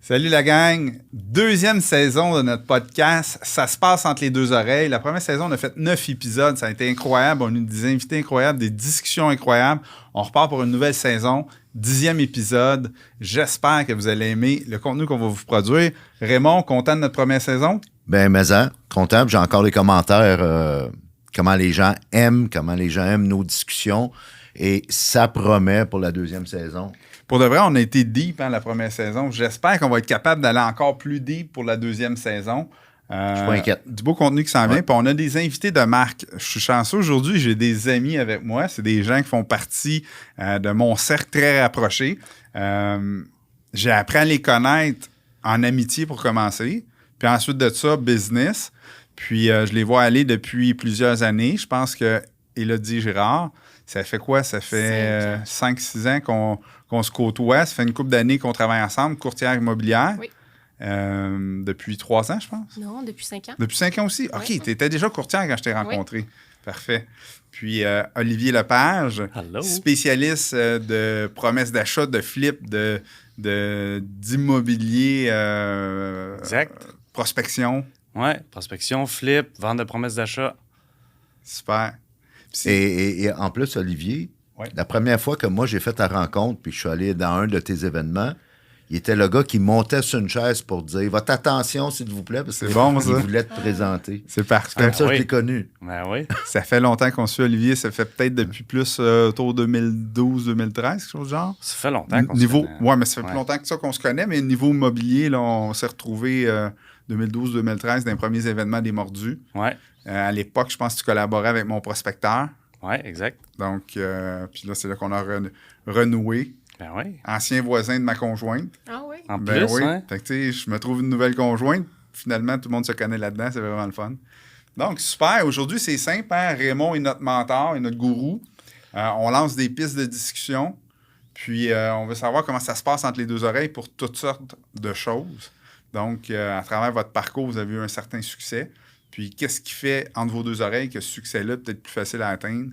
Salut la gang! Deuxième saison de notre podcast. Ça se passe entre les deux oreilles. La première saison, on a fait 9 épisodes. Ça a été incroyable. On a eu des invités incroyables, des discussions incroyables. On repart pour une nouvelle saison. 10e épisode. J'espère que vous allez aimer le contenu qu'on va vous produire. Raymond, content de notre première saison? Ben, content. J'ai encore les commentaires, comment les gens aiment nos discussions. Et ça promet pour la deuxième saison. Pour de vrai, on a été deep la première saison. J'espère qu'on va être capable d'aller encore plus deep pour la deuxième saison. Je suis pas inquiète. Du beau contenu qui s'en vient. Puis on a des invités de marque. Je suis chanceux aujourd'hui, j'ai des amis avec moi. C'est des gens qui font partie de mon cercle très rapproché. J'ai appris à les connaître en amitié pour commencer. Puis ensuite de ça, business. Puis je les vois aller depuis plusieurs années. Je pense que Élodie Girard, ça fait quoi? Ça fait 5-6 ans qu'on se côtoie. Ça fait une couple d'années qu'on travaille ensemble, courtière immobilière. Oui. Depuis 3 ans, je pense. Non, depuis 5 ans. Depuis 5 ans aussi? OK, Oui. tu étais déjà courtière quand je t'ai rencontré. Oui. Parfait. Puis Olivier Lepage, spécialiste de promesses d'achat, de flip, d'immobilier, prospection. Oui, prospection, flip, vente de promesses d'achat. Super. Et en plus, Olivier, la première fois que moi j'ai fait ta rencontre, puis je suis allé dans un de tes événements, il était le gars qui montait sur une chaise pour dire « Votre attention, s'il vous plaît, parce qu'il voulait te présenter. » C'est parfait. Comme ça, je l'ai connu. Ben oui. Ça fait longtemps qu'on suit Olivier. Ça fait peut-être depuis plus autour de 2012-2013, quelque chose du genre. Ça fait longtemps qu'on se connaît. Oui, mais ça fait plus longtemps que ça qu'on se connaît, mais niveau immobilier, là, on s'est retrouvés 2012-2013 dans les premiers événements des Mordus. Oui. À l'époque, je pense que tu collaborais avec mon prospecteur. Oui, exact. Donc, puis là, c'est là qu'on a renoué. Ben oui. Ancien voisin de ma conjointe. Ah oui? En plus, oui. hein? Fait que, tu sais, je me trouve une nouvelle conjointe. Finalement, tout le monde se connaît là-dedans. C'est vraiment le fun. Donc, super. Aujourd'hui, c'est simple. Hein? Raymond est notre mentor et notre gourou. On lance des pistes de discussion. Puis, on veut savoir comment ça se passe entre les deux oreilles pour toutes sortes de choses. Donc, à travers votre parcours, vous avez eu un certain succès. Puis, qu'est-ce qui fait entre vos deux oreilles que ce succès-là est peut-être plus facile à atteindre,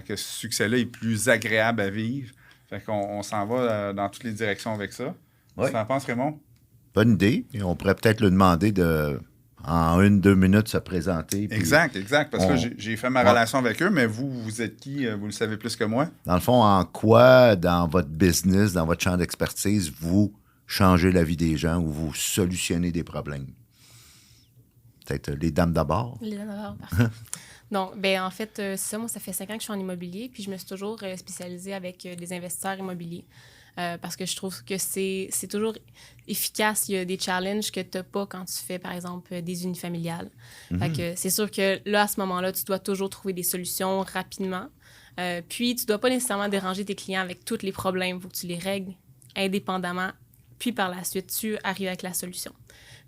que ce succès-là est plus agréable à vivre? Fait qu'on s'en va dans toutes les directions avec ça. Oui. Tu en penses, Raymond? Bonne idée. Et on pourrait peut-être lui demander en 1-2 minutes, se présenter. Exact. Parce que j'ai fait ma relation avec eux, mais vous êtes qui? Vous le savez plus que moi. Dans le fond, en quoi, dans votre business, dans votre champ d'expertise, vous changez la vie des gens ou vous solutionnez des problèmes? Peut-être les dames d'abord. Les dames d'abord, parfait. Donc, en fait, ça, moi, ça fait 5 ans que je suis en immobilier, puis je me suis toujours spécialisée avec des investisseurs immobiliers parce que je trouve que c'est toujours efficace. Il y a des challenges que tu n'as pas quand tu fais, par exemple, des unifamiliales. Fait que c'est sûr que là, à ce moment-là, tu dois toujours trouver des solutions rapidement. Puis, tu ne dois pas nécessairement déranger tes clients avec tous les problèmes. Il faut que tu les règles indépendamment, puis par la suite, tu arrives avec la solution.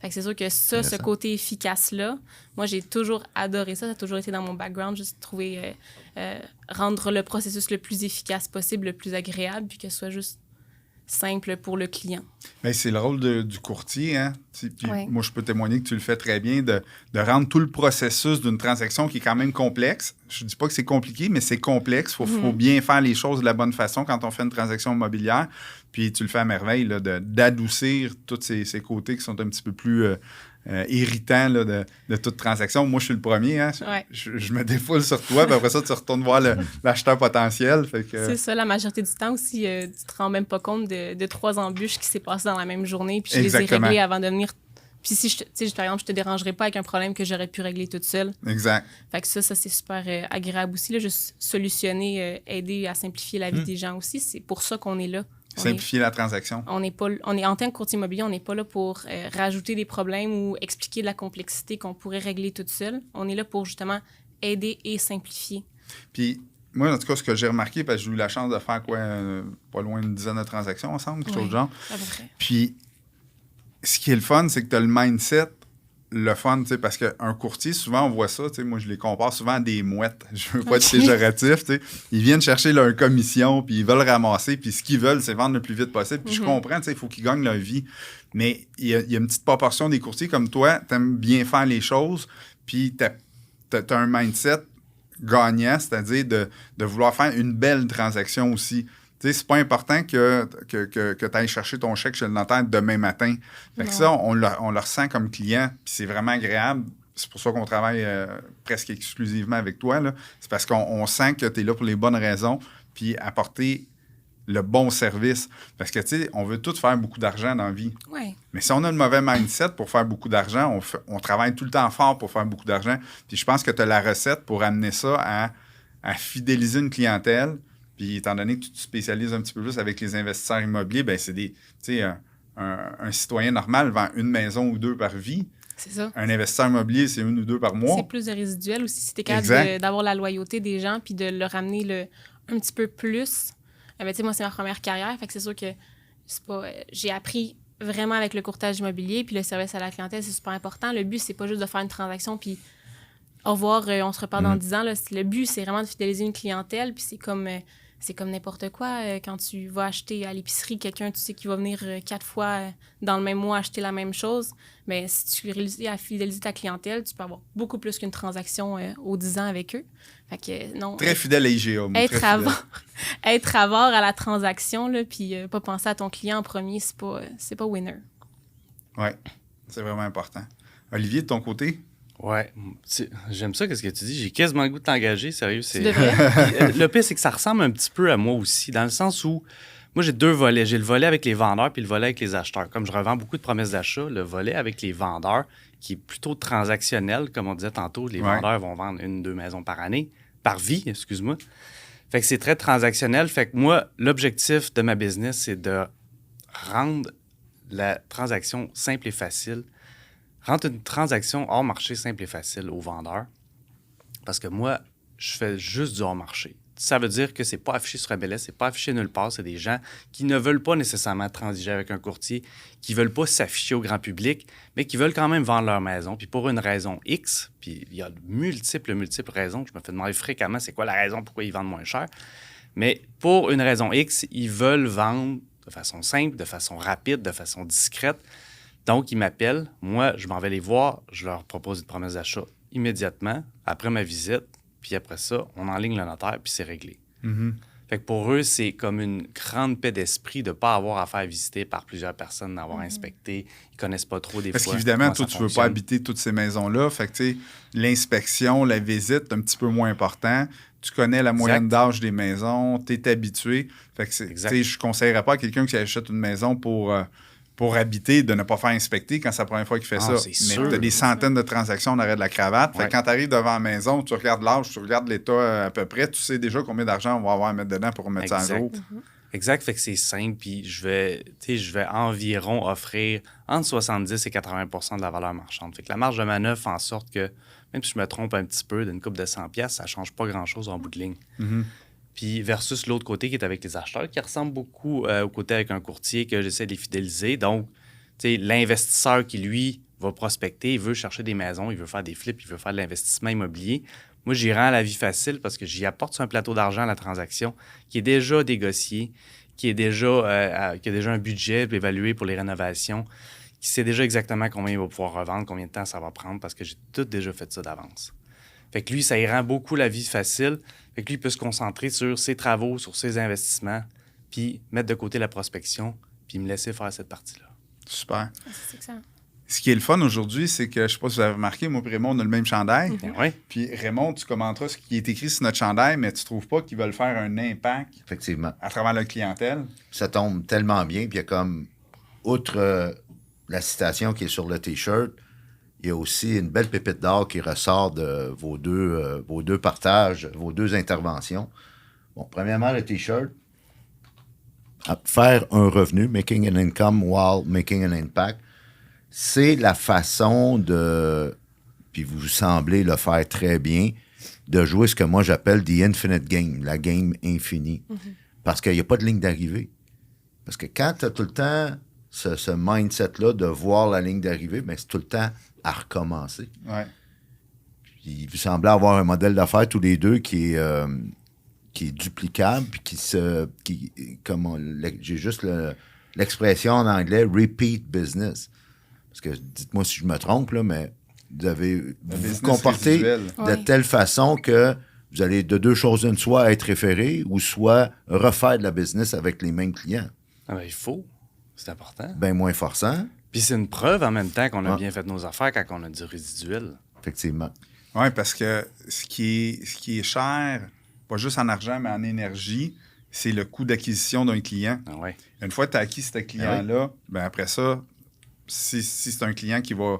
Fait que c'est sûr que ce côté efficace-là, moi, j'ai toujours adoré ça. Ça a toujours été dans mon background, juste trouver, rendre le processus le plus efficace possible, le plus agréable, puis que ce soit juste simple pour le client. Bien, c'est le rôle du courtier. Hein? Puis moi, je peux témoigner que tu le fais très bien, de rendre tout le processus d'une transaction qui est quand même complexe. Je ne dis pas que c'est compliqué, mais c'est complexe. Il faut bien faire les choses de la bonne façon quand on fait une transaction immobilière. Puis tu le fais à merveille, là, d'adoucir tous ces côtés qui sont un petit peu plus irritants là, de toute transaction. Moi, je suis le premier. Hein? Je me défoule sur toi, puis après ça, tu retournes voir l'acheteur potentiel. Fait que... C'est ça, la majorité du temps aussi. Tu ne te rends même pas compte de 3 embûches qui s'est passées dans la même journée, puis je les ai réglées avant de venir. Puis si, par exemple, je te dérangerais pas avec un problème que j'aurais pu régler toute seule. Exact. Fait que ça c'est super agréable aussi. Là, juste solutionner, aider à simplifier la vie des gens aussi. C'est pour ça qu'on est là. Simplifier la transaction. On est en tant que courtier immobilier, on n'est pas là pour rajouter des problèmes ou expliquer de la complexité qu'on pourrait régler toute seule. On est là pour justement aider et simplifier. Puis moi, en tout cas, ce que j'ai remarqué, parce que j'ai eu la chance de faire pas loin d'une dizaine de transactions ensemble, quelque chose du genre. À peu près. Puis ce qui est le fun, c'est que tu as le mindset, le fun, tu sais, parce qu'un courtier, souvent, on voit ça, tu sais, moi, je les compare souvent à des mouettes. Je veux pas être péjoratif, tu sais. Ils viennent chercher leur commission, puis ils veulent ramasser, puis ce qu'ils veulent, c'est vendre le plus vite possible. Puis je comprends, tu sais, il faut qu'ils gagnent leur vie. Mais il y a une petite proportion des courtiers comme toi, t'aimes bien faire les choses, puis t'as un mindset gagnant, c'est-à-dire de vouloir faire une belle transaction aussi. c'est pas important que tu ailles chercher ton chèque chez le notaire demain matin. Fait que ça, on le ressent comme client, puis c'est vraiment agréable. C'est pour ça qu'on travaille presque exclusivement avec toi, là. C'est parce qu'on sent que tu es là pour les bonnes raisons, puis apporter le bon service. Parce que, tu sais, on veut tous faire beaucoup d'argent dans la vie. Ouais. Mais si on a le mauvais mindset pour faire beaucoup d'argent, on travaille tout le temps fort pour faire beaucoup d'argent. Puis je pense que tu as la recette pour amener ça à fidéliser une clientèle. Puis étant donné que tu te spécialises un petit peu plus avec les investisseurs immobiliers, bien, c'est des... Tu sais, un citoyen normal vend une maison ou deux par vie. C'est ça. Un investisseur immobilier, c'est une ou deux par mois. C'est plus de résiduel aussi. Si tu es capable d'avoir la loyauté des gens puis de leur amener un petit peu plus... Ben, moi, c'est ma première carrière, fait que c'est sûr que j'ai appris vraiment avec le courtage immobilier, puis le service à la clientèle, c'est super important. Le but, c'est pas juste de faire une transaction, puis au revoir, on se reparle dans 10 ans. Là. Le but, c'est vraiment de fidéliser une clientèle, puis c'est comme n'importe quoi. Quand tu vas acheter à l'épicerie, quelqu'un, tu sais, qui va venir 4 fois dans le même mois acheter la même chose, mais si tu réussis à fidéliser ta clientèle, tu peux avoir beaucoup plus qu'une transaction aux 10 ans avec eux. Fait que, non, très fidèle à IGA. Être avare à la transaction, là, puis pas penser à ton client en premier, c'est pas winner. Oui, c'est vraiment important. Olivier, de ton côté? Ouais, j'aime ça, qu'est-ce que tu dis. J'ai quasiment le goût de t'engager, sérieux. Tu devrais. Le pire, c'est que ça ressemble un petit peu à moi aussi, dans le sens où moi, j'ai 2 volets. J'ai le volet avec les vendeurs puis le volet avec les acheteurs. Comme je revends beaucoup de promesses d'achat, le volet avec les vendeurs, qui est plutôt transactionnel, comme on disait tantôt, les vendeurs vont vendre 1-2 maisons par année, par vie, excuse-moi. Fait que c'est très transactionnel. Fait que moi, l'objectif de ma business, c'est de rendre la transaction simple et facile. Rendre une transaction hors marché simple et facile aux vendeurs. Parce que moi, je fais juste du hors marché. Ça veut dire que c'est pas affiché sur MLS, c'est pas affiché nulle part. C'est des gens qui ne veulent pas nécessairement transiger avec un courtier, qui veulent pas s'afficher au grand public, mais qui veulent quand même vendre leur maison. Puis pour une raison X, puis il y a multiples raisons. Je me fais demander fréquemment c'est quoi la raison pourquoi ils vendent moins cher. Mais pour une raison X, ils veulent vendre de façon simple, de façon rapide, de façon discrète. Donc, ils m'appellent. Moi, je m'en vais les voir. Je leur propose une promesse d'achat immédiatement, après ma visite. Puis après ça, on enligne le notaire, puis c'est réglé. Mm-hmm. Fait que pour eux, c'est comme une grande paix d'esprit de ne pas avoir à faire visiter par plusieurs personnes, d'avoir inspecté. Ils connaissent pas trop des fois. Parce qu'évidemment, toi, tu ne veux pas habiter toutes ces maisons-là. Fait que, tu sais, l'inspection, la visite, c'est un petit peu moins important. Tu connais la moyenne d'âge des maisons, tu es habitué. Fait que, tu sais, je ne conseillerais pas à quelqu'un qui achète une maison pour habiter, de ne pas faire inspecter quand c'est la première fois qu'il fait ça. Mais tu as des centaines de transactions en arrêt de la cravate. Fait que quand tu arrives devant la maison, tu regardes l'âge, tu regardes l'état à peu près, tu sais déjà combien d'argent on va avoir à mettre dedans pour remettre ça à jour. Exact, fait que c'est simple. Puis je vais environ offrir entre 70 et 80 % de la valeur marchande. Fait que la marge de manœuvre fait en sorte que, même si je me trompe un petit peu d'une coupe de 100$, ça ne change pas grand-chose en bout de ligne. Mm-hmm. Puis versus l'autre côté qui est avec les acheteurs, qui ressemble beaucoup au côté avec un courtier que j'essaie de les fidéliser. Donc, tu sais, l'investisseur qui, lui, va prospecter, il veut chercher des maisons, il veut faire des flips, il veut faire de l'investissement immobilier. Moi, j'y rends la vie facile parce que j'y apporte sur un plateau d'argent à la transaction qui est déjà négocié, qui a déjà un budget évalué pour les rénovations, qui sait déjà exactement combien il va pouvoir revendre, combien de temps ça va prendre parce que j'ai tout déjà fait ça d'avance. Fait que lui, ça y rend beaucoup la vie facile. Fait que lui, il peut se concentrer sur ses travaux, sur ses investissements, puis mettre de côté la prospection, puis me laisser faire cette partie-là. Super. C'est excellent. Ce qui est le fun aujourd'hui, c'est que, je ne sais pas si vous avez remarqué, moi et Raymond, on a le même chandail. Oui. Puis Raymond, tu commenteras ce qui est écrit sur notre chandail, mais tu ne trouves pas qu'ils veulent faire un impact Effectivement. à travers la clientèle? Ça tombe tellement bien. Puis il y a comme, outre la citation qui est sur le T-shirt, il y a aussi une belle pépite d'or qui ressort de vos deux partages, vos 2 interventions. Bon, premièrement, le T-shirt. Faire un revenu, making an income while making an impact, c'est la façon de, puis vous semblez le faire très bien, de jouer ce que moi j'appelle the infinite game, la game infinie. Mm-hmm. Parce qu'il n'y a pas de ligne d'arrivée. Parce que quand tu as tout le temps ce mindset-là de voir la ligne d'arrivée, bien, c'est tout le temps à recommencer. Ouais. Puis vous semblez avoir un modèle d'affaires tous les deux qui est duplicable, puis j'ai juste l'expression en anglais « repeat business ». Parce que, dites-moi si je me trompe, là, mais vous vous comportez de telle façon que vous allez de deux choses une, soit être référé ou soit refaire de la business avec les mêmes clients. Ah ben, il faut. C'est important. Bien moins forçant, Puis c'est une preuve en même temps qu'on a Ah. bien fait nos affaires quand on a du résiduel. effectivement. Oui, parce que ce qui est cher, pas juste en argent, mais en énergie, c'est le coût d'acquisition d'un client. Ah ouais. Une fois que tu as acquis ce client-là, ben après ça, si c'est un client qui va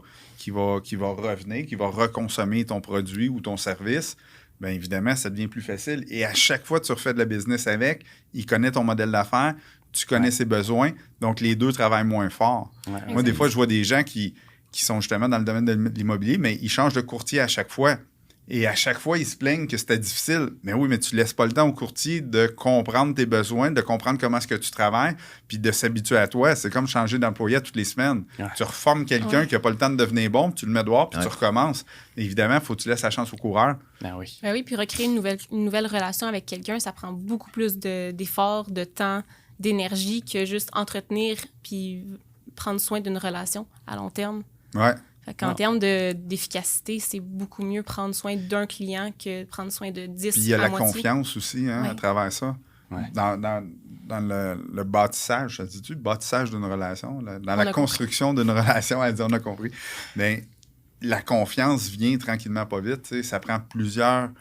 revenir, qui va reconsommer ton produit ou ton service, bien évidemment, ça devient plus facile. Et à chaque fois que tu refais de la business avec, il connaît ton modèle d'affaires, tu connais ses besoins, donc les deux travaillent moins fort. Ouais. Moi, des fois, je vois des gens qui sont justement dans le domaine de l'immobilier, mais ils changent de courtier à chaque fois. Et à chaque fois, ils se plaignent que c'était difficile. Mais oui, mais tu laisses pas le temps au courtier de comprendre tes besoins, de comprendre comment est-ce que tu travailles, puis de s'habituer à toi. C'est comme changer d'employé toutes les semaines. Ouais. Tu reformes quelqu'un qui n'a pas le temps de devenir bon, puis tu le mets dehors, puis Ouais. tu recommences. Évidemment, il faut que tu laisses la chance au coureur. Ben oui. Ben oui, puis recréer une nouvelle relation avec quelqu'un, ça prend beaucoup plus d'efforts, de temps, d'énergie que juste entretenir puis prendre soin d'une relation à long terme. Ouais. Fait qu'en termes d'efficacité, c'est beaucoup mieux prendre soin d'un client que prendre soin de 10 Puis il y a à la moitié. confiance aussi à Ouais. travers ça. Ouais. Dans le bâtissage, ça se dit-tu? Le bâtissage d'une relation. Dans la a construction d'une relation, elle dit, on a compris. Bien, la confiance vient tranquillement pas vite. Tu sais, ça prend plusieurs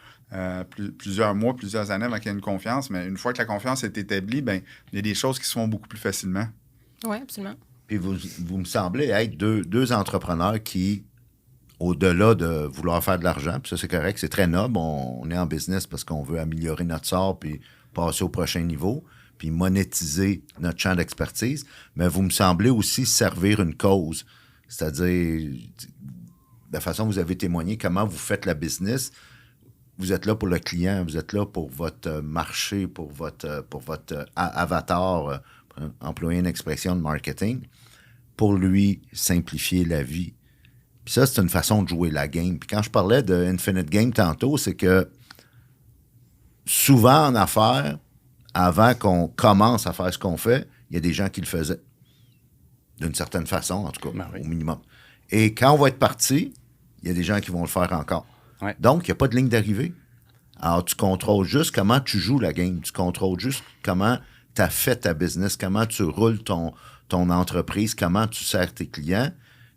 mois, plusieurs années avant qu'il y ait une confiance. Mais une fois que la confiance est établie, bien, il y a des choses qui se font beaucoup plus facilement. Oui, absolument. Puis vous me semblez être deux entrepreneurs qui, au-delà de vouloir faire de l'argent, puis ça c'est correct, c'est très noble, on est en business parce qu'on veut améliorer notre sort puis passer au prochain niveau, puis monétiser notre champ d'expertise, mais vous me semblez aussi servir une cause, c'est-à-dire la façon dont vous avez témoigné, comment vous faites la business. Vous êtes là pour le client, vous êtes là pour votre marché, pour votre avatar, employer une expression de marketing, pour lui simplifier la vie. Puis ça, c'est une façon de jouer la game. Puis quand je parlais de Infinite Game tantôt, c'est que souvent en affaires, avant qu'on commence à faire ce qu'on fait, il y a des gens qui le faisaient. D'une certaine façon, en tout cas, Ben oui. au minimum. Et quand on va être parti, il y a des gens qui vont le faire encore. Ouais. Donc, il n'y a pas de ligne d'arrivée. Alors, tu contrôles juste comment tu joues la game. Tu contrôles juste comment tu as fait ta business, comment tu roules ton entreprise, comment tu sers tes clients.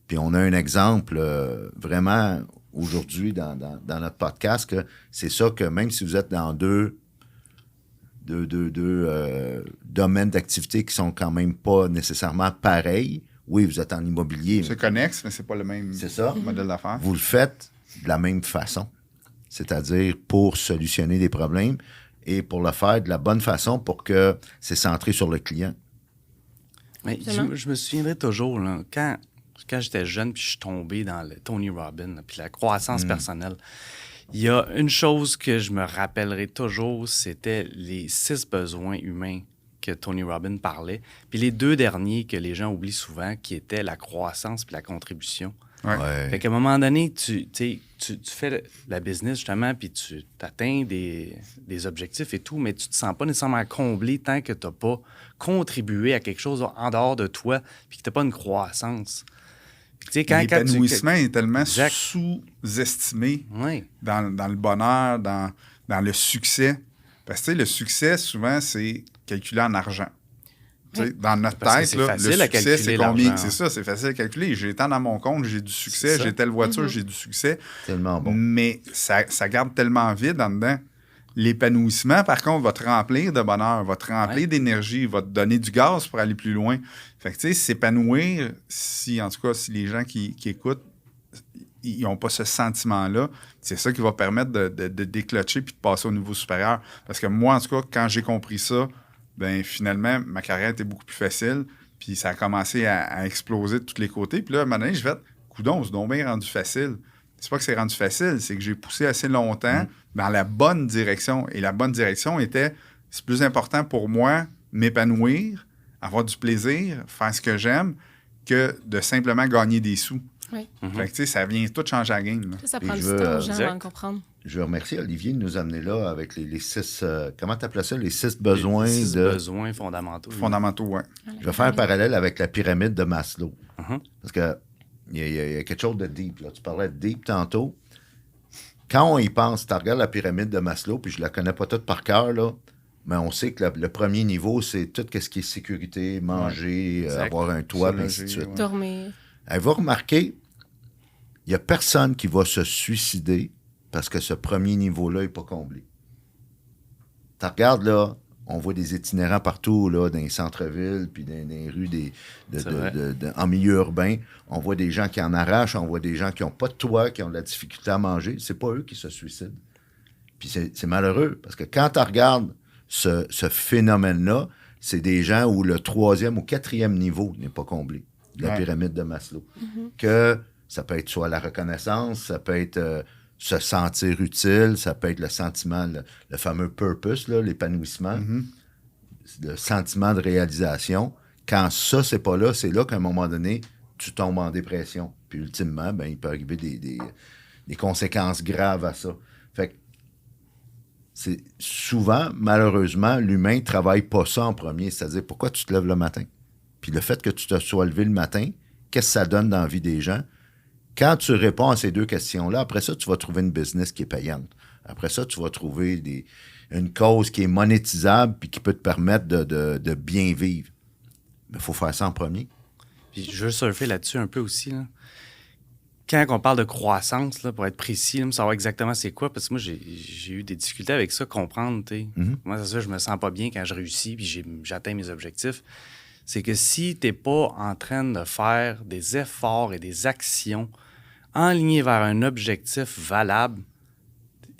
Puis on a un exemple vraiment aujourd'hui dans notre podcast que c'est ça que même si vous êtes dans deux domaines d'activité qui sont quand même pas nécessairement pareils, oui, vous êtes en immobilier, C'est connexe, mais c'est pas le même c'est ça, modèle d'affaires. vous le faites de la même façon. C'est-à-dire pour solutionner des problèmes et pour le faire de la bonne façon pour que c'est centré sur le client. Mais Absolument. je me souviendrai toujours, là, quand j'étais jeune, puis je suis tombé dans le Tony Robbins, là, puis la croissance personnelle, il y a une chose que je me rappellerai toujours, c'était les 6 besoins humains que Tony Robbins parlait, puis les 2 derniers que les gens oublient souvent, qui étaient la croissance puis la contribution. Ouais. Ouais. Fait qu'à un moment donné, tu fais la business, justement, puis tu atteins des objectifs et tout, mais tu te sens pas nécessairement comblé tant que tu n'as pas contribué à quelque chose en dehors de toi, puis que tu n'as pas une croissance. Tu sais, L'épanouissement est tellement Exact. sous-estimé Oui, dans le bonheur, dans le succès. Parce que tu sais, le succès, souvent, c'est calculé en argent. Tu sais, dans notre Parce que tête, c'est là, le facile à succès, calculer c'est combien? l'argent. C'est ça, c'est facile à calculer. J'ai tant dans mon compte, j'ai du succès. C'est ça. J'ai telle voiture, j'ai du succès. Tellement bon. Mais ça garde tellement vide en dedans. L'épanouissement, par contre, va te remplir de bonheur, va te remplir Ouais. d'énergie, va te donner du gaz pour aller plus loin. Fait que, tu sais, s'épanouir, en tout cas, si les gens qui écoutent, ils n'ont pas ce sentiment-là, c'est ça qui va permettre de déclencher puis de passer au niveau supérieur. Parce que moi, en tout cas, quand j'ai compris ça, ben finalement, ma carrière était beaucoup plus facile, puis ça a commencé à exploser de tous les côtés. Puis là, à un moment donné, je vais coudonc, c'est donc bien rendu facile. C'est pas que c'est rendu facile, c'est que j'ai poussé assez longtemps dans la bonne direction. Et la bonne direction était, c'est plus important pour moi m'épanouir, avoir du plaisir, faire ce que j'aime, que de simplement gagner des sous. Oui. Fait que, tu sais, ça vient tout changer la game. Là. Ça Et prend je du veux, temps aux gens exact. avant de comprendre. Je veux remercier Olivier de nous amener là avec les 6... comment tu appelles ça? Les 6 besoins les 6 de... besoins fondamentaux. Fondamentaux, ouais. Je vais faire un parallèle avec la pyramide de Maslow. Mhm. Parce que il y a quelque chose de deep. Là. Tu parlais de deep tantôt. quand on y pense, tu regardes la pyramide de Maslow, puis je la connais pas toute par cœur, là, mais on sait que le premier niveau, c'est tout ce qui est sécurité, manger, avoir un toit, et ainsi de suite. Ouais. Dormir. Elle va remarquer, il n'y a personne qui va se suicider parce que ce premier niveau-là n'est pas comblé. Tu regardes, là, on voit des itinérants partout, là, dans les centres-villes, puis dans les rues en milieu urbain. On voit des gens qui en arrachent, on voit des gens qui n'ont pas de toit, qui ont de la difficulté à manger. C'est pas eux qui se suicident. Puis c'est malheureux, parce que quand tu regardes ce phénomène-là, c'est des gens où le 3e ou 4e niveau n'est pas comblé de la pyramide de Maslow. Que ça peut être soit la reconnaissance, ça peut être se sentir utile, ça peut être le sentiment, le fameux purpose, là, l'épanouissement, le sentiment de réalisation. Quand ça, c'est pas là, c'est là qu'à un moment donné, tu tombes en dépression. Puis ultimement, ben, il peut arriver des conséquences graves à ça. Fait que c'est souvent, malheureusement, l'humain ne travaille pas ça en premier. C'est-à-dire, pourquoi tu te lèves le matin? Puis le fait que tu te sois levé le matin, qu'est-ce que ça donne dans la vie des gens? Quand tu réponds à ces deux questions-là, après ça, tu vas trouver une business qui est payante. Après ça, tu vas trouver une cause qui est monétisable puis qui peut te permettre de bien vivre. Mais il faut faire ça en premier. Puis je veux surfer là-dessus un peu aussi, là. Quand on parle de croissance, là, pour être précis, là, savoir exactement c'est quoi, parce que moi, j'ai eu des difficultés avec ça, comprendre, tu sais. Moi, c'est ça, je me sens pas bien quand je réussis puis j'atteins mes objectifs. C'est que si tu n'es pas en train de faire des efforts et des actions enlignés vers un objectif valable,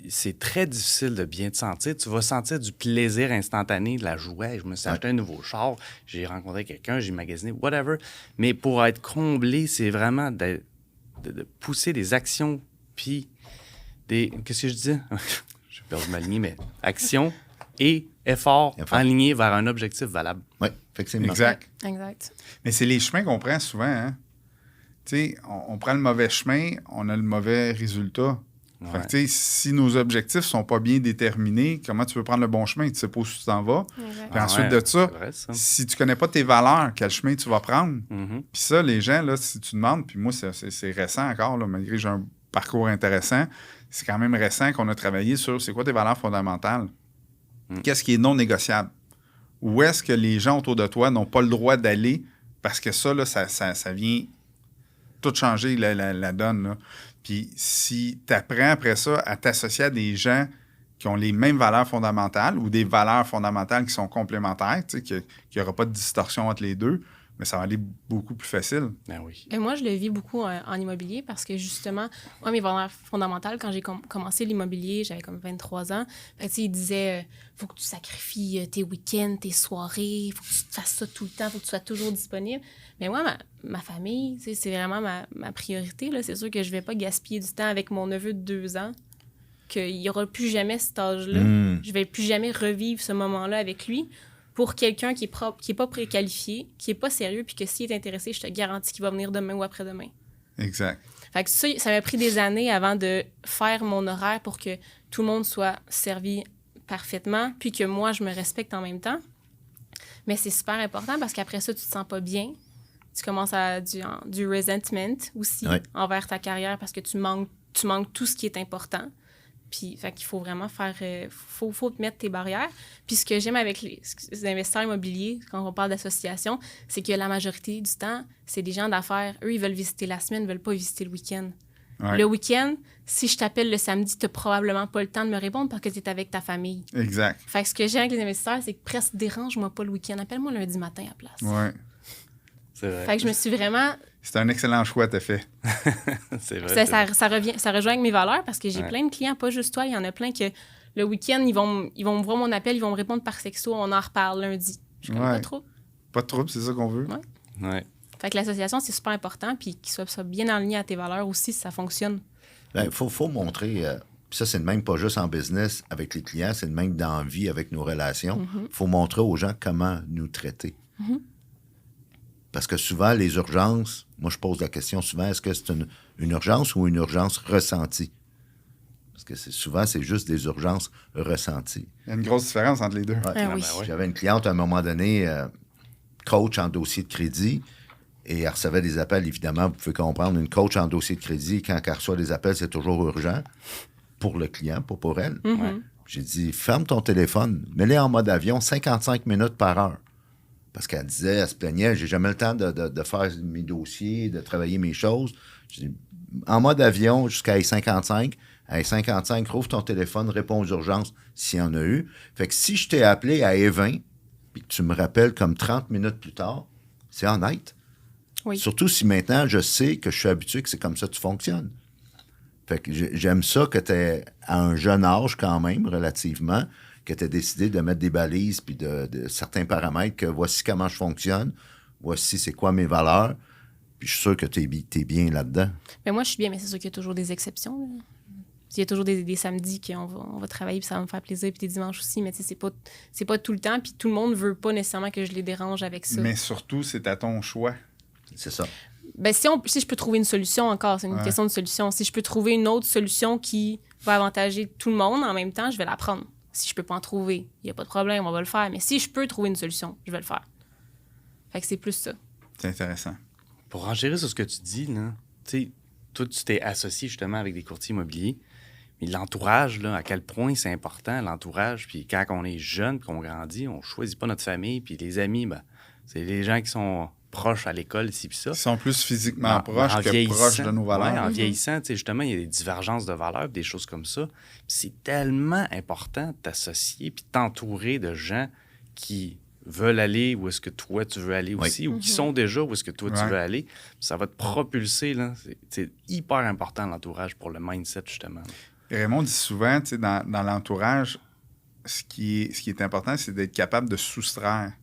c'est très difficile de bien te sentir. Tu vas sentir du plaisir instantané, de la joie. Je me suis acheté un nouveau char, j'ai rencontré quelqu'un, j'ai magasiné, whatever. Mais pour être comblé, c'est vraiment de pousser des actions, puis des... Qu'est-ce que je dis? J'ai perdu ma ligne, mais actions et efforts alignés vers un objectif valable. Oui, effectivement. Exact. Exact. Mais c'est les chemins qu'on prend souvent. Hein? Tu sais, on prend le mauvais chemin, on a le mauvais résultat. Ouais. Fait que, tu sais, si nos objectifs sont pas bien déterminés, comment tu veux prendre le bon chemin? Tu sais pas où tu t'en vas. Exact. Puis ensuite de ça, c'est vrai, ça. si tu connais pas tes valeurs, quel chemin tu vas prendre? Mhm. Puis ça, les gens, là, si tu demandes, puis moi, c'est récent encore, là, malgré que j'ai un parcours intéressant, c'est quand même récent qu'on a travaillé sur c'est quoi tes valeurs fondamentales? Qu'est-ce qui est non négociable? Où est-ce que les gens autour de toi n'ont pas le droit d'aller parce que ça, là, ça vient tout changer la donne, là. Puis si tu apprends après ça à t'associer à des gens qui ont les mêmes valeurs fondamentales ou des valeurs fondamentales qui sont complémentaires, tu sais, qu'il n'y aura pas de distorsion entre les deux, mais ça va aller beaucoup plus facile. Ben oui. Et moi, je le vis beaucoup en immobilier parce que justement, moi, mes valeurs fondamentales, quand j'ai commencé l'immobilier, j'avais comme 23 ans. Fait que, ils disaient faut que tu sacrifies tes week-ends, tes soirées, faut que tu te fasses ça tout le temps, faut que tu sois toujours disponible. Mais moi, ma famille, c'est vraiment ma priorité. Là. C'est sûr que je vais pas gaspiller du temps avec mon neveu de 2 ans, qu'il n'y aura plus jamais cet âge-là. Je vais plus jamais revivre ce moment-là avec lui. Pour quelqu'un qui est pas préqualifié, qui est pas sérieux, puis que s'il est intéressé, je te garantis qu'il va venir demain ou après-demain. Exact. Fait que ça m'a pris des années avant de faire mon horaire pour que tout le monde soit servi parfaitement, puis que moi, je me respecte en même temps. Mais c'est super important parce qu'après ça, tu te sens pas bien. Tu commences à du resentment aussi envers ta carrière parce que tu manques tout ce qui est important. Puis, fait qu'il faut vraiment faire... faut te mettre tes barrières. Puis, ce que j'aime avec les investisseurs immobiliers, quand on parle d'association, c'est que la majorité du temps, c'est des gens d'affaires. Eux, ils veulent visiter la semaine, ils veulent pas visiter le week-end. Ouais. Le week-end, si je t'appelle le samedi, tu n'as probablement pas le temps de me répondre parce que tu es avec ta famille. Exact. Fait que ce que j'ai avec les investisseurs, c'est que presque dérange-moi pas le week-end. Appelle-moi lundi matin à la place. Ouais. C'est vrai. Fait que je me suis vraiment... C'est un excellent choix, t'as fait. C'est vrai. Ça rejoint avec mes valeurs parce que j'ai plein de clients, pas juste toi. Il y en a plein que le week-end, ils vont me voir mon appel, ils vont me répondre par texto, on en reparle lundi. Je connais pas trop. Pas de trouble, c'est ça qu'on veut. Ouais. Fait que l'association, c'est super important, puis qu'il soit bien aligné à tes valeurs aussi, si ça fonctionne. Il faut montrer, puis ça, c'est le même pas juste en business avec les clients, c'est le même dans la vie avec nos relations. Il faut montrer aux gens comment nous traiter. Parce que souvent, les urgences, moi, je pose la question souvent, est-ce que c'est une urgence ou une urgence ressentie? Parce que souvent, c'est juste des urgences ressenties. Il y a une grosse différence entre les deux. Ouais. Ah oui. J'avais une cliente à un moment donné, coach en dossier de crédit, et elle recevait des appels, évidemment, vous pouvez comprendre, une coach en dossier de crédit, quand elle reçoit des appels, c'est toujours urgent. pour le client, pas pour elle. Mhm. J'ai dit, ferme ton téléphone, mets-le en mode avion 55 minutes par heure. Parce qu'elle disait, elle se plaignait, j'ai jamais le temps de faire mes dossiers, de travailler mes choses. J'ai dit, en mode avion jusqu'à 55. À 55, rouvre ton téléphone, réponds aux urgences s'il y en a eu. Fait que si je t'ai appelé à E20, puis que tu me rappelles comme 30 minutes plus tard, c'est honnête. Oui. Surtout si maintenant je sais que je suis habitué que c'est comme ça que tu fonctionnes. Fait que j'aime ça que tu es à un jeune âge quand même, relativement, que tu as décidé de mettre des balises puis de certains paramètres, que voici comment je fonctionne, voici c'est quoi mes valeurs, puis je suis sûr que tu es bien là-dedans. Mais moi, je suis bien, mais c'est sûr qu'il y a toujours des exceptions. Là. Il y a toujours des samedis qu'on va travailler, puis ça va me faire plaisir, puis des dimanches aussi, mais tu sais, c'est pas tout le temps, puis tout le monde ne veut pas nécessairement que je les dérange avec ça. Mais surtout, c'est à ton choix. C'est ça. Ben, si je peux trouver une solution encore, c'est une question de solution. Si je peux trouver une autre solution qui va avantager tout le monde en même temps, je vais la prendre. Si je peux pas en trouver, il n'y a pas de problème, on va le faire. Mais si je peux trouver une solution, je vais le faire. Fait que c'est plus ça. C'est intéressant. Pour enchérir sur ce que tu dis, là, tu sais, toi, tu t'es associé justement avec des courtiers immobiliers. Mais l'entourage, là, à quel point c'est important, l'entourage. Puis quand on est jeune, qu'on grandit, on choisit pas notre famille. Puis les amis, ben, c'est les gens qui sont proches à l'école, ici puis ça. Ils sont plus physiquement proches que vieillissant, proches de nos valeurs. ouais, en vieillissant, tu sais, justement, il y a des divergences de valeurs, des choses comme ça. Puis c'est tellement important de t'associer puis de t'entourer de gens qui veulent aller où est-ce que toi, tu veux aller aussi, ou qui sont déjà où est-ce que toi, tu veux aller. Ça va te propulser, là. C'est hyper important, l'entourage, pour le mindset, justement. Et Raymond dit souvent, tu sais, dans l'entourage, ce qui est important, c'est d'être capable de soustraire.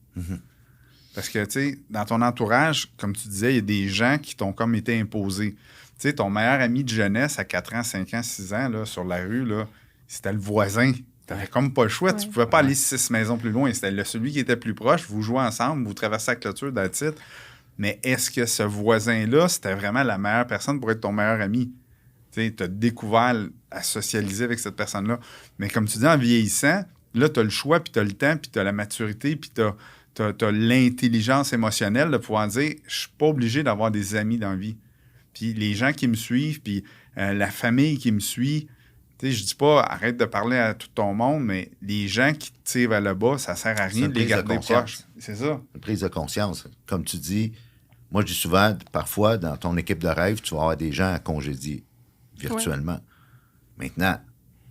Parce que, tu sais, dans ton entourage, comme tu disais, il y a des gens qui t'ont comme été imposés. Tu sais, ton meilleur ami de jeunesse à 4 ans, 5 ans, 6 ans, là, sur la rue, là, c'était le voisin. T'avais comme pas le choix. Tu pouvais pas aller 6 maisons plus loin. C'était celui qui était plus proche. Vous jouez ensemble, vous traversez la clôture d'Atit. Mais est-ce que ce voisin-là, c'était vraiment la meilleure personne pour être ton meilleur ami? Tu as découvert à socialiser avec cette personne-là. Mais comme tu dis, en vieillissant, là, tu as le choix, puis tu as le temps, puis tu as la maturité, puis tu as l'intelligence émotionnelle de pouvoir dire « Je suis pas obligé d'avoir des amis dans la vie. » Puis les gens qui me suivent, puis la famille qui me suit, je dis pas « Arrête de parler à tout ton monde », mais les gens qui te tirent vers le bas, ça sert à rien de les garder proches. C'est ça. Une prise de conscience. Comme tu dis, moi, je dis souvent, parfois, dans ton équipe de rêve, tu vas avoir des gens à congédier virtuellement. Maintenant,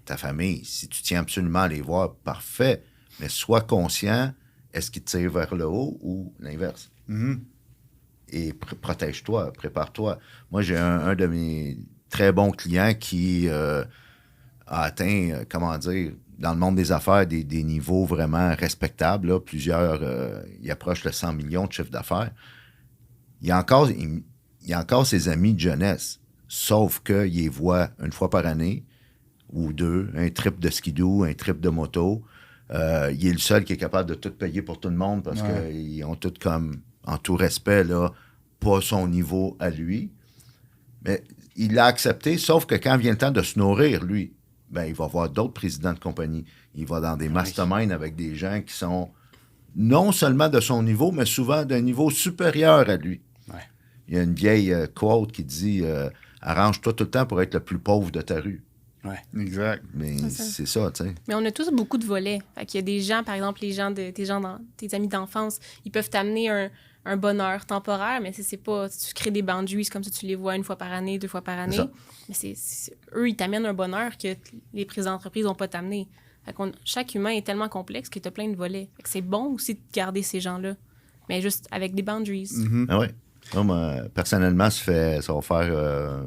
ta famille, si tu tiens absolument à les voir, parfait, mais sois conscient, est-ce qu'ils te tirent vers le haut ou l'inverse? Et protège-toi, prépare-toi. Moi, j'ai un de mes très bons clients qui a atteint, comment dire, dans le monde des affaires, des niveaux vraiment respectables. Là, plusieurs, il approche le 100 millions de chiffre d'affaires. Il y a encore ses amis de jeunesse, sauf qu'il les voit une fois par année ou deux, un trip de skidoo, un trip de moto. Il est le seul qui est capable de tout payer pour tout le monde parce qu'ils ont tout comme, en tout respect, là, pas son niveau à lui. Mais il l'a accepté, sauf que quand vient le temps de se nourrir, lui, ben, il va voir d'autres présidents de compagnie. Il va dans des masterminds avec des gens qui sont non seulement de son niveau, mais souvent d'un niveau supérieur à lui. Ouais. Il y a une vieille quote qui dit arrange-toi tout le temps pour être le plus pauvre de ta rue. Ouais. Exact. Mais c'est ça, tu sais. Mais on a tous beaucoup de volets. Fait qu'il y a des gens, par exemple, tes amis d'enfance, ils peuvent t'amener un bonheur temporaire, mais c'est pas... Tu crées des boundaries comme ça, tu les vois une fois par année, 2 fois par année. Mais eux, ils t'amènent un bonheur que les présidents d'entreprise n'ont pas t'amener. Fait chaque humain est tellement complexe qu'il y a plein de volets. Fait que c'est bon aussi de garder ces gens-là, mais juste avec des boundaries. Ah ouais. Moi, personnellement, ça va faire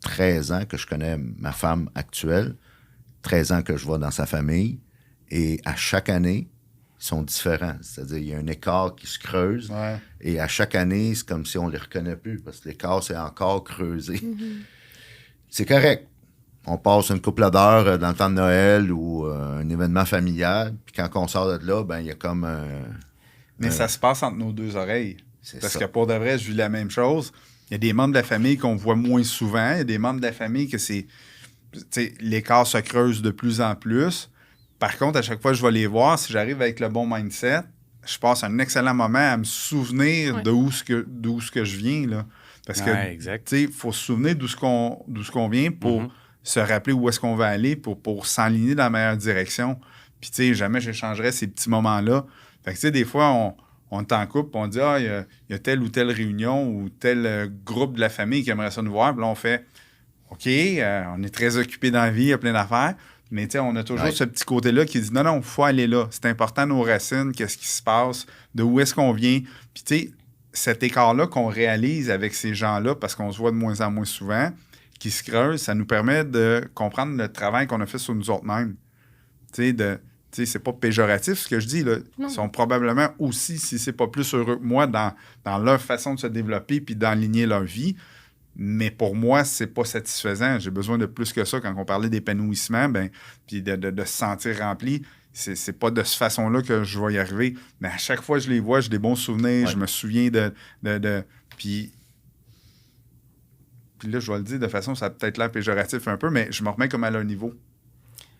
13 ans que je connais ma femme actuelle, 13 ans que je vois dans sa famille, et à chaque année, ils sont différents. C'est-à-dire, il y a un écart qui se creuse, et à chaque année, c'est comme si on ne les reconnaît plus, parce que l'écart s'est encore creusé. C'est correct. On passe une couple d'heures dans le temps de Noël ou un événement familial, puis quand on sort de là, ben il y a comme Mais ça se passe entre nos deux oreilles. Parce ça. que pour de vrai, je vis la même chose. Il y a des membres de la famille qu'on voit moins souvent. Il y a des membres de la famille que c'est... l'écart se creuse de plus en plus. Par contre, à chaque fois que je vais les voir, si j'arrive avec le bon mindset, je passe un excellent moment à me souvenir d'où ce que je viens, là. Parce que, exact. il faut se souvenir d'où ce qu'on vient pour se rappeler où est-ce qu'on veut aller pour s'enligner dans la meilleure direction. Puis, tu sais, jamais j'échangerais ces petits moments-là. Fait que, tu sais, des fois, on est en couple, puis on dit, il y a telle ou telle réunion ou tel groupe de la famille qui aimerait ça nous voir. Puis là, on fait, OK, on est très occupé dans la vie, il y a plein d'affaires. Mais, tu sais, on a toujours ce petit côté-là qui dit, non, il faut aller là. C'est important, nos racines, qu'est-ce qui se passe, de où est-ce qu'on vient. Puis, tu sais, cet écart-là qu'on réalise avec ces gens-là, parce qu'on se voit de moins en moins souvent, qui se creuse, ça nous permet de comprendre le travail qu'on a fait sur nous autres mêmes. Tu sais, c'est pas péjoratif ce que je dis, là. Ils sont probablement aussi, si c'est pas plus heureux que moi, dans leur façon de se développer puis d'enligner leur vie. Mais pour moi, c'est pas satisfaisant. J'ai besoin de plus que ça. Quand on parlait d'épanouissement, puis de se sentir rempli, c'est pas de cette façon-là que je vais y arriver. Mais à chaque fois que je les vois, j'ai des bons souvenirs. Je me souviens puis là, je vais le dire de façon, ça a peut-être l'air péjoratif un peu, mais je me remets comme à leur niveau.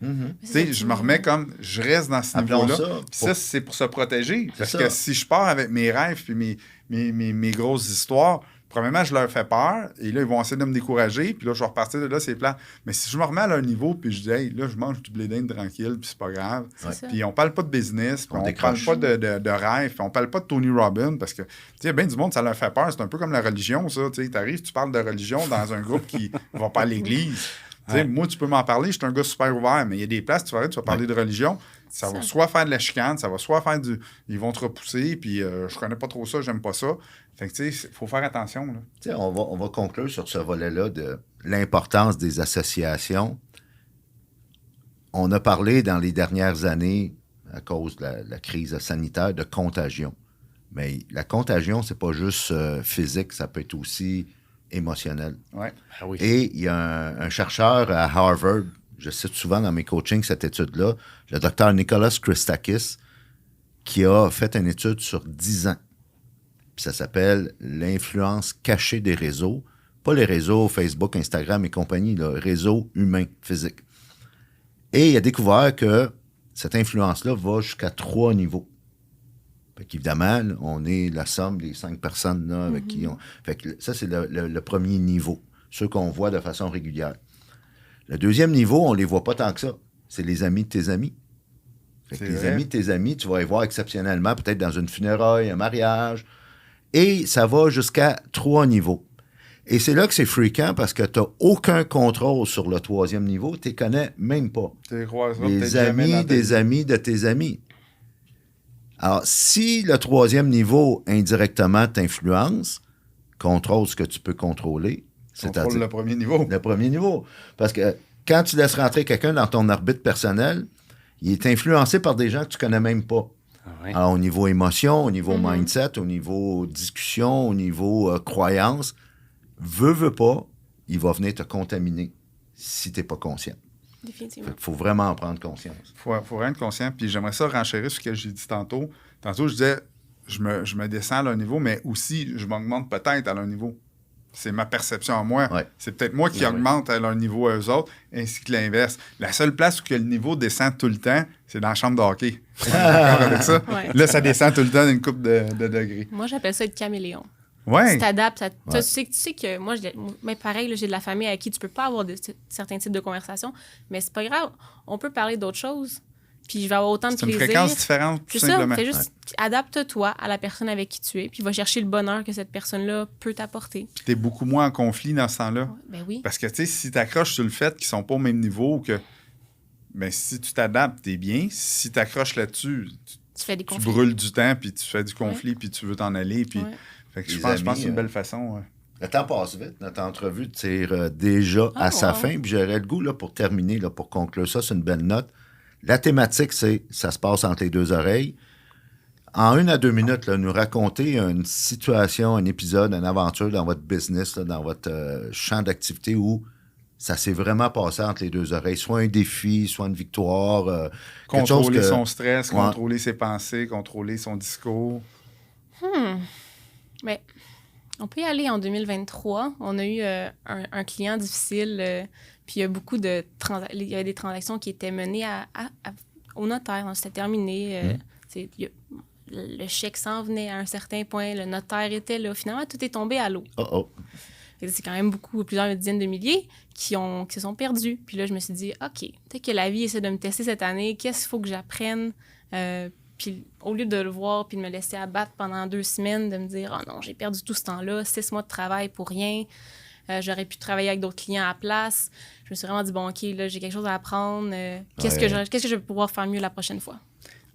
Tu sais, je me remets comme, je reste dans ce niveau-là. Puis ça, c'est pour se protéger. Parce que si je pars avec mes rêves puis mes grosses histoires, premièrement, je leur fais peur. Et là, ils vont essayer de me décourager. Puis là, je vais repartir de là, c'est plat. Mais si je me remets à leur niveau, puis je dis, hey, là, je mange du blé d'Inde tranquille, puis c'est pas grave. Puis on parle pas de business, puis on parle pas de rêve, puis on parle pas de Tony Robbins, parce que, tu sais, il y a bien du monde, ça leur fait peur. C'est un peu comme la religion, ça. Tu sais, t'arrives, tu parles de religion dans un groupe qui va pas à l'église. Moi, tu peux m'en parler, je suis un gars super ouvert, mais il y a des places, tu vas parler de religion, ça va soit faire de la chicane, ça va soit faire du... Ils vont te repousser, puis je connais pas trop ça, j'aime pas ça. Fait que, tu sais, il faut faire attention, là. Tu sais, on va conclure sur ce volet-là de l'importance des associations. On a parlé dans les dernières années, à cause de la crise sanitaire, de contagion. Mais la contagion, c'est pas juste physique, ça peut être aussi émotionnel. Ouais. Ah oui. Et il y a un chercheur à Harvard, je cite souvent dans mes coachings cette étude-là, le docteur Nicholas Christakis, qui a fait une étude sur 10 ans. Puis ça s'appelle l'influence cachée des réseaux. Pas les réseaux Facebook, Instagram et compagnie, le réseau humain, physique. Et il a découvert que cette influence-là va jusqu'à 3 niveaux. Fait qu'évidemment, on est la somme des 5 personnes là, avec qui on... Fait que ça, c'est le premier niveau, ceux qu'on voit de façon régulière. Le deuxième niveau, on ne les voit pas tant que ça. C'est les amis de tes amis. Fait que les amis de tes amis, tu vas les voir exceptionnellement, peut-être dans une funéraille, un mariage. Et ça va jusqu'à 3 niveaux. Et c'est là que c'est fréquent parce que tu n'as aucun contrôle sur le 3e niveau. Tu ne les connais même pas. Les amis des amis de tes amis. Alors, si le 3e niveau indirectement t'influence, contrôle ce que tu peux contrôler, c'est-à-dire le premier niveau. Le premier niveau. Parce que quand tu laisses rentrer quelqu'un dans ton orbite personnel, il est influencé par des gens que tu connais même pas. Ah oui. Alors, au niveau émotion, au niveau mindset, au niveau discussion, au niveau croyance, veut pas, il va venir te contaminer si tu n'es pas conscient. Définitivement. Il faut vraiment en prendre conscience. Faut vraiment être conscient. Puis j'aimerais ça renchérir sur ce que j'ai dit tantôt. Tantôt, je disais, je me descends à leur niveau, mais aussi, je m'augmente peut-être à leur niveau. C'est ma perception à moi. Ouais. C'est peut-être moi qui augmente à leur niveau à eux autres, ainsi que l'inverse. La seule place où que le niveau descend tout le temps, c'est dans la chambre de hockey. D'accord avec ça? Ouais. Là, ça descend tout le temps d'une couple de degrés. Moi, j'appelle ça être caméléon. Ouais. Tu t'adaptes. Tu sais que moi, mais pareil, là, j'ai de la famille avec qui tu peux pas avoir certains types de conversations, mais c'est pas grave. On peut parler d'autres choses. Puis je vais avoir autant de C'est plaisir. une fréquence différente, tout C'est simplement. ça. C'est juste adapte-toi à la personne avec qui tu es, puis va chercher le bonheur que cette personne-là peut t'apporter. Tu es beaucoup moins en conflit dans ce temps-là. Ouais, ben oui. Parce que, tu sais, si tu accroches sur le fait qu'ils sont pas au même niveau, que ben, si tu t'adaptes, t'es bien. Si tu accroches là-dessus, Tu fais des tu conflits. brûles du temps, puis tu fais du conflit, puis tu veux t'en aller. Puis... Fait que je pense que c'est une belle façon. Ouais. Le temps passe vite. Notre entrevue tire déjà à sa fin. Puis j'aurais le goût, là, pour terminer, là, pour conclure ça, c'est une belle note. La thématique, c'est « ça se passe entre les 2 oreilles ». En 1 à 2 minutes, là, nous raconter une situation, un épisode, une aventure dans votre business, là, dans votre champ d'activité où ça s'est vraiment passé entre les 2 oreilles. Soit un défi, soit une victoire. Contrôler son stress, contrôler ses pensées, contrôler son discours. Mais on peut y aller en 2023. On a eu un client difficile, puis il y a beaucoup de il y avait des transactions qui étaient menées au notaire. C'était terminé. Le chèque s'en venait à un certain point. Le notaire était là. Finalement, tout est tombé à l'eau. Et c'est quand même plusieurs dizaines de milliers qui se sont perdus. Puis là, je me suis dit, OK, peut-être que la vie essaie de me tester cette année. Qu'est-ce qu'il faut que j'apprenne? Puis au lieu de le voir puis de me laisser abattre pendant 2 semaines, de me dire, oh non, j'ai perdu tout ce temps-là, 6 mois de travail pour rien. J'aurais pu travailler avec d'autres clients à la place. Je me suis vraiment dit, bon, OK, là, j'ai quelque chose à apprendre. Qu'est-ce que je vais pouvoir faire mieux la prochaine fois?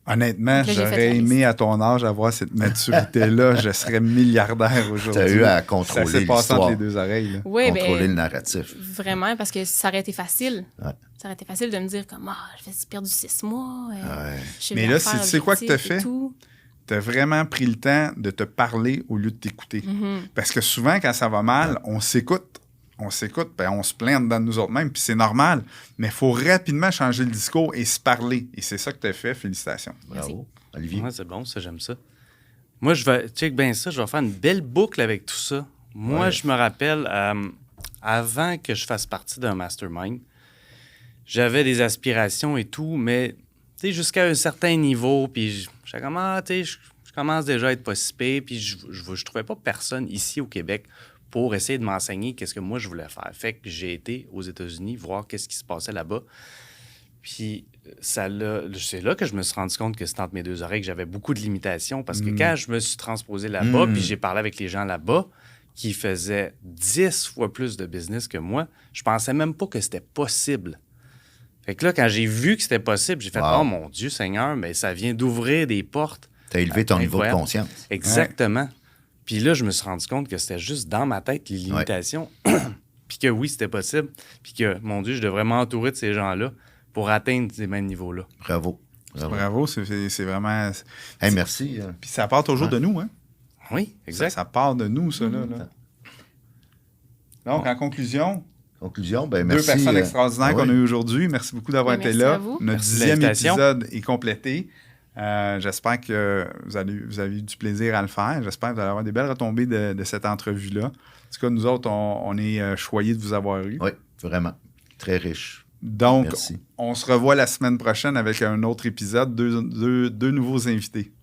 Honnêtement, Là, j'ai fait j'aurais la aimé liste. à ton âge avoir cette maturité-là. Je serais milliardaire aujourd'hui. Tu as eu à Ça contrôler s'est passé entre l'histoire, les deux oreilles. Là. Oui, contrôler le narratif. vraiment, parce que ça aurait été facile. Ouais. Ça aurait été facile de me dire comme, j'ai perdu 6 mois. Je sais Mais bien là, faire tu sais quoi que l'objectif t'as et fait? tout. Tu as vraiment pris le temps de te parler au lieu de t'écouter. Mm-hmm. Parce que souvent, quand ça va mal, on s'écoute. On s'écoute, ben on se plaint dans nous autres mêmes, puis c'est normal. Mais il faut rapidement changer le discours et se parler. Et c'est ça que tu as fait. Félicitations. Bravo. Olivier? Ouais, c'est bon, ça, j'aime ça. Moi, je vais faire une belle boucle avec tout ça. Moi, Ouais. je me rappelle, avant que je fasse partie d'un mastermind, j'avais des aspirations et tout, mais jusqu'à un certain niveau, puis je commence déjà à être pas si pire, puis je trouvais pas personne ici au Québec pour essayer de m'enseigner qu'est-ce que moi je voulais faire. Fait que j'ai été aux États-Unis voir qu'est-ce qui se passait là-bas. Puis c'est là que je me suis rendu compte que c'était entre mes deux oreilles que j'avais beaucoup de limitations parce que quand je me suis transposé là-bas, puis j'ai parlé avec les gens là-bas qui faisaient 10 fois plus de business que moi, je pensais même pas que c'était possible. Fait que là, quand j'ai vu que c'était possible, j'ai fait Wow. Oh mon Dieu Seigneur, mais ça vient d'ouvrir des portes. Tu as élevé ton niveau de Incroyable. conscience. Exactement. Puis là, je me suis rendu compte que c'était juste dans ma tête les limitations. Puis que oui, c'était possible. Puis que, mon Dieu, je devrais m'entourer de ces gens-là pour atteindre ces mêmes niveaux-là. Bravo. Bravo. Bravo, c'est vraiment... Hey, merci. Puis ça part toujours de nous, hein? Oui, exact. Ça part de nous, ça, là. Donc, en conclusion, Conclusion, ben deux merci. personnes extraordinaires qu'on a oui. eues aujourd'hui. Merci beaucoup d'avoir été Merci là. à vous. Notre Merci de 10e l'invitation. épisode est complété. J'espère que vous avez eu du plaisir à le faire. J'espère que vous allez avoir des belles retombées de cette entrevue-là. En tout cas, nous autres, on est choyés de vous avoir eu. Oui, vraiment. Très riche. Donc, Merci. on se revoit la semaine prochaine avec un autre épisode, deux nouveaux invités.